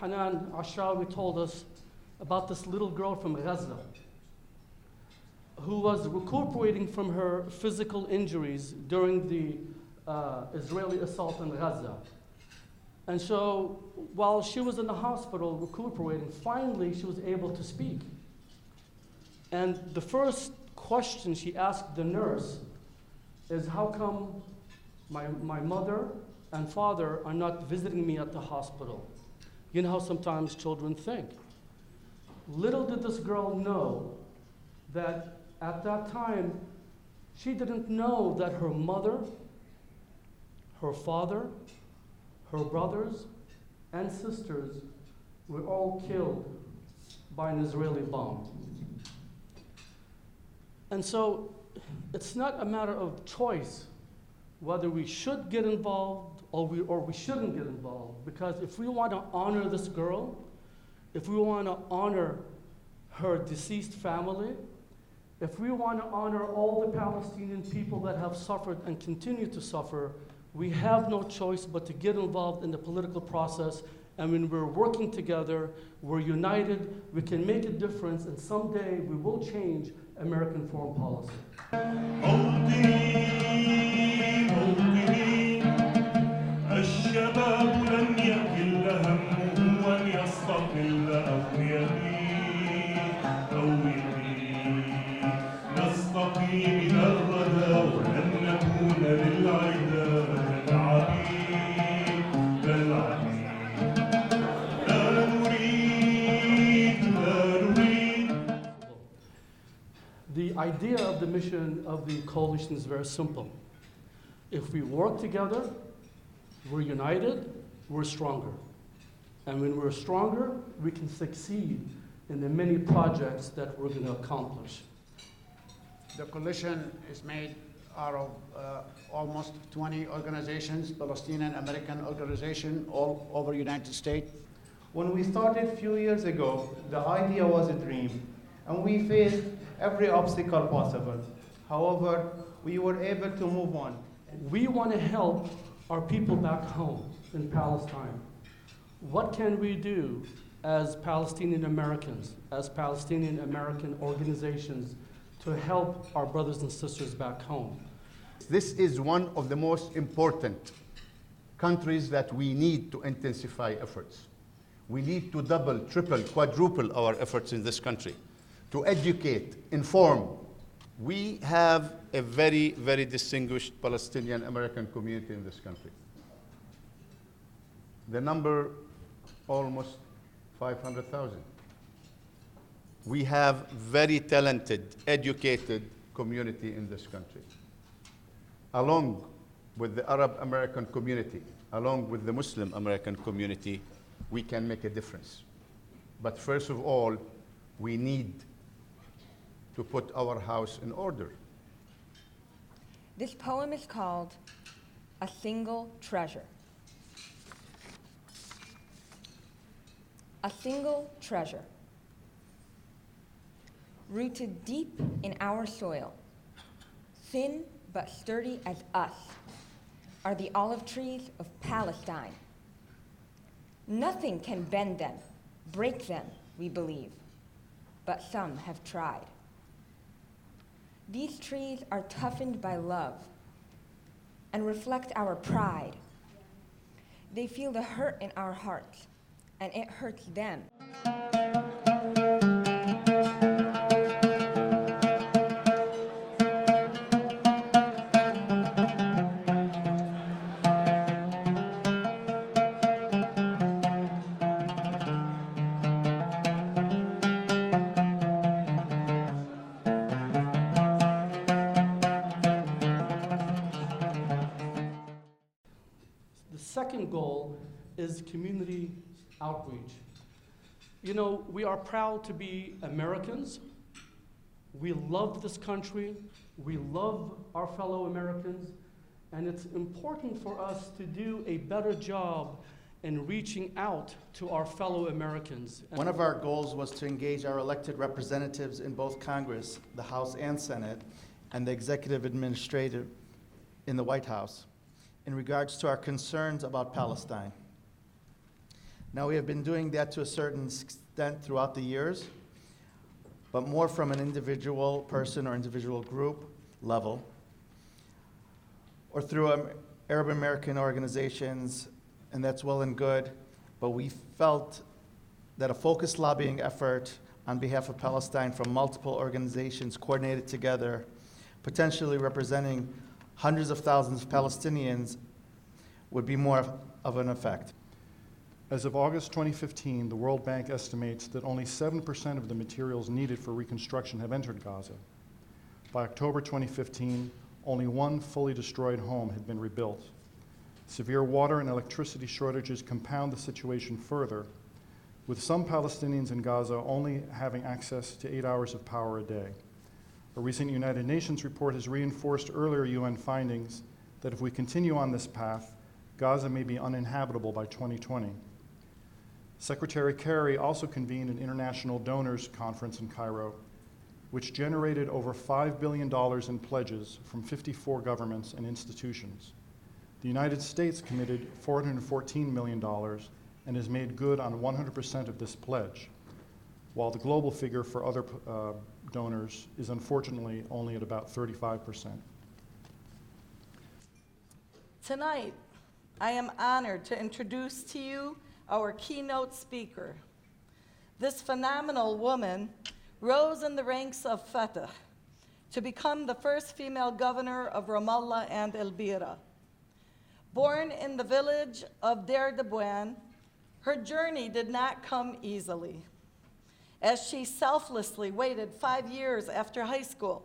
Hanan Ashrawi told us about this little girl from Gaza who was recuperating from her physical injuries during the Israeli assault in Gaza. And so while she was in the hospital recuperating, finally she was able to speak. And the first question she asked the nurse is, how come my mother and father are not visiting me at the hospital? You know how sometimes children think. Little did this girl know that at that time, she didn't know that her mother, her father, her brothers, and sisters were all killed by an Israeli bomb. And so it's not a matter of choice whether we should get involved or we shouldn't get involved, because if we want to honor this girl, if we want to honor her deceased family, if we want to honor all the Palestinian people that have suffered and continue to suffer, we have no choice but to get involved in the political process. And when we're working together, we're united, we can make a difference, and someday we will change American foreign policy. الشباب لم يكن همه أن يستقل أو يبيد أو يبيد نستقي من الردى ولن نكون للعدا كالعبيد لا نريد The idea of the mission of the coalition is very simple. If we work together, we're united, we're stronger. And when we're stronger, we can succeed in the many projects that we're going to accomplish. The coalition is made out of almost 20 organizations, Palestinian American organization, all over the United States. When we started a few years ago, the idea was a dream, and we faced every obstacle possible. However, we were able to move on. We want to help our people back home in Palestine. What can we do as Palestinian Americans, as Palestinian American organizations, to help our brothers and sisters back home? This is one of the most important countries that we need to intensify efforts. We need to double, triple, quadruple our efforts in this country to educate, inform. We have a very, very distinguished Palestinian American community in this country. The number, almost 500,000. We have very talented, educated community in this country. Along with the Arab American community, along with the Muslim American community, we can make a difference. But first of all, we need to put our house in order. This poem is called A Single Treasure. A single treasure, rooted deep in our soil, thin but sturdy as us, are the olive trees of Palestine. Nothing can bend them, break them, we believe, but some have tried. These trees are toughened by love and reflect our pride. They feel the hurt in our hearts, and it hurts them. The second goal is community outreach. You know, we are proud to be Americans. We love this country. We love our fellow Americans. And it's important for us to do a better job in reaching out to our fellow Americans. One of our goals was to engage our elected representatives in both Congress, the House and Senate, and the executive administrative in the White House in regards to our concerns about Palestine. Now, we have been doing that to a certain extent throughout the years, but more from an individual person or individual group level, or through Arab American organizations, and that's well and good, but we felt that a focused lobbying effort on behalf of Palestine from multiple organizations coordinated together, potentially representing hundreds of thousands of Palestinians, would be more of an effect. As of August 2015, the World Bank estimates that only 7% of the materials needed for reconstruction have entered Gaza. By October 2015, only one fully destroyed home had been rebuilt. Severe water and electricity shortages compound the situation further, with some Palestinians in Gaza only having access to 8 hours of power a day. A recent United Nations report has reinforced earlier UN findings that if we continue on this path, Gaza may be uninhabitable by 2020. Secretary Kerry also convened an international donors conference in Cairo, which generated over $5 billion in pledges from 54 governments and institutions. The United States committed $414 million and has made good on 100% of this pledge, while the global figure for other donors is unfortunately only at about 35%. Tonight, I am honored to introduce to you our keynote speaker. This phenomenal woman rose in the ranks of Fatah to become the first female governor of Ramallah and El Bira. Born in the village of Deir Dabwan, her journey did not come easily, as she selflessly waited 5 years after high school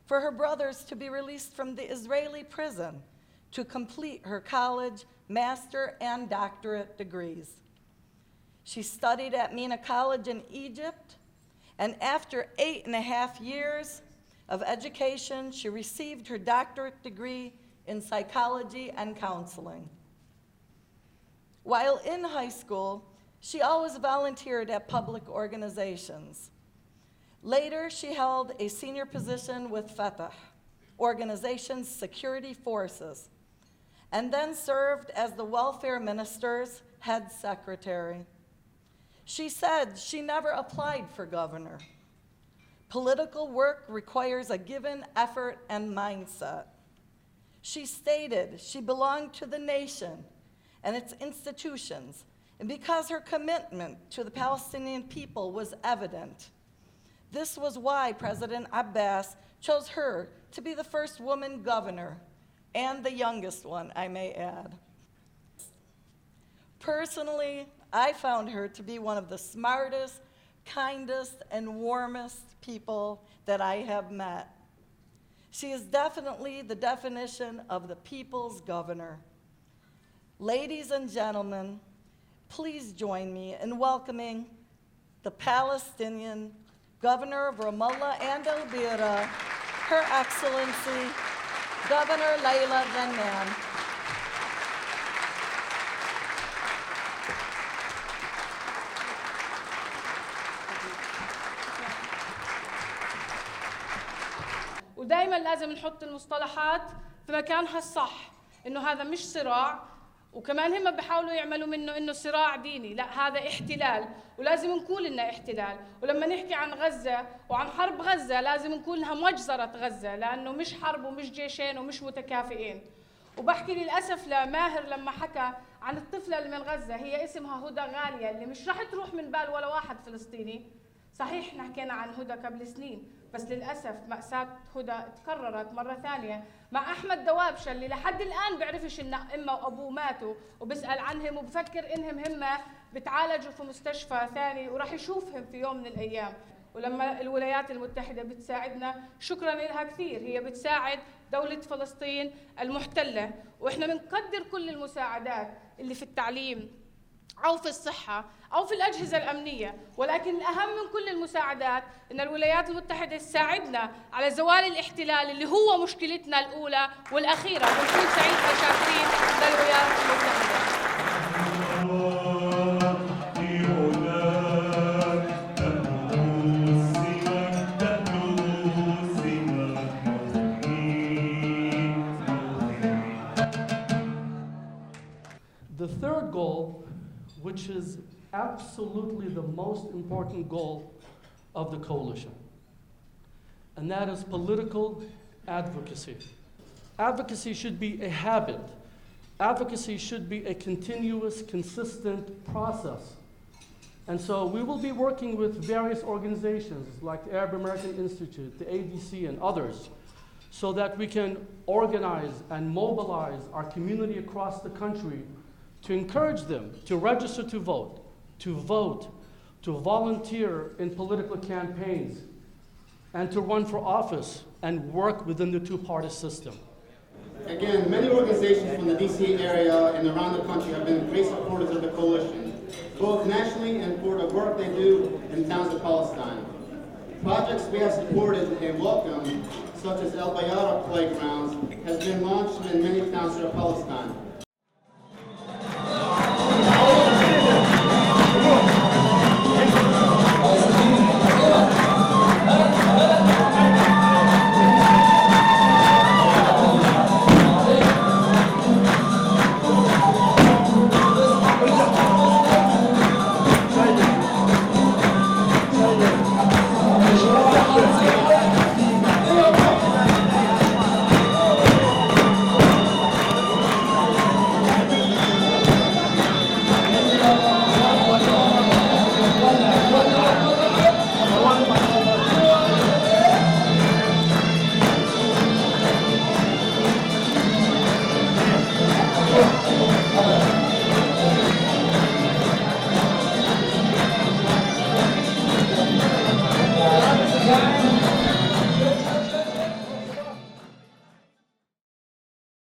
for her brothers to be released from the Israeli prison to complete her college, master, and doctorate degrees. She studied at Mina College in Egypt, and after 8.5 years of education, she received her doctorate degree in psychology and counseling. While in high school, she always volunteered at public organizations. Later, she held a senior position with Fatah, organization's security forces, and then served as the welfare minister's head secretary. She said she never applied for governor. Political work requires a given effort and mindset. She stated she belonged to the nation and its institutions, and because her commitment to the Palestinian people was evident. This was why President Abbas chose her to be the first woman governor, and the youngest one, I may add. Personally, I found her to be one of the smartest, kindest, and warmest people that I have met. She is definitely the definition of the people's governor. Ladies and gentlemen, please join me in welcoming the Palestinian governor of Ramallah and El Bira, Her Excellency, Governor Layla Ghannam. ودائما لازم نحط المصطلحات في مكانها الصح، انه هذا مش صراع، وكمان هم بيحاولوا يعملوا منه انه صراع ديني، لا هذا احتلال، ولازم نقول انه احتلال، ولما نحكي عن غزة وعن حرب غزة لازم نقول انها مجزرة غزة، لانه مش حرب ومش جيشين ومش متكافئين. وبحكي للاسف لماهر لما حكى عن الطفلة اللي من غزة، هي اسمها هدى غالية اللي مش رح تروح من بال ولا واحد فلسطيني. صحيح احنا حكينا عن هدى قبل سنين، بس للأسف مأساة هدى تكررت مرة ثانية مع أحمد دوابشة اللي لحد الآن بيعرفش إن أمه وأبوه ماتوا، وبسأل عنهم وبفكر إنهم هم بتعالجوا في مستشفى ثاني وراح يشوفهم في يوم من الأيام. ولما الولايات المتحدة بتساعدنا شكراً لها كثير، هي بتساعد دولة فلسطين المحتلة، وإحنا بنقدر كل المساعدات اللي في التعليم أو في الصحة أو في الأجهزة الأمنية، ولكن الأهم من كل المساعدات إن الولايات المتحدة تساعدنا على زوال الاحتلال اللي هو مشكلتنا الأولى والأخيرة، ونكون سعيدة شاكرين للولايات المتحدة. The third goal, which is absolutely the most important goal of the coalition, and that is political advocacy. Advocacy should be a habit. Advocacy should be a continuous, consistent process. And so we will be working with various organizations like the Arab American Institute, the ADC, and others, so that we can organize and mobilize our community across the country to encourage them to register to vote, to volunteer in political campaigns, and to run for office and work within the two-party system. Again, many organizations from the DC area and around the country have been great supporters of the coalition, both nationally and for the work they do in towns of Palestine. Projects we have supported and welcomed, such as El Bayara playgrounds, has been launched in many towns of Palestine.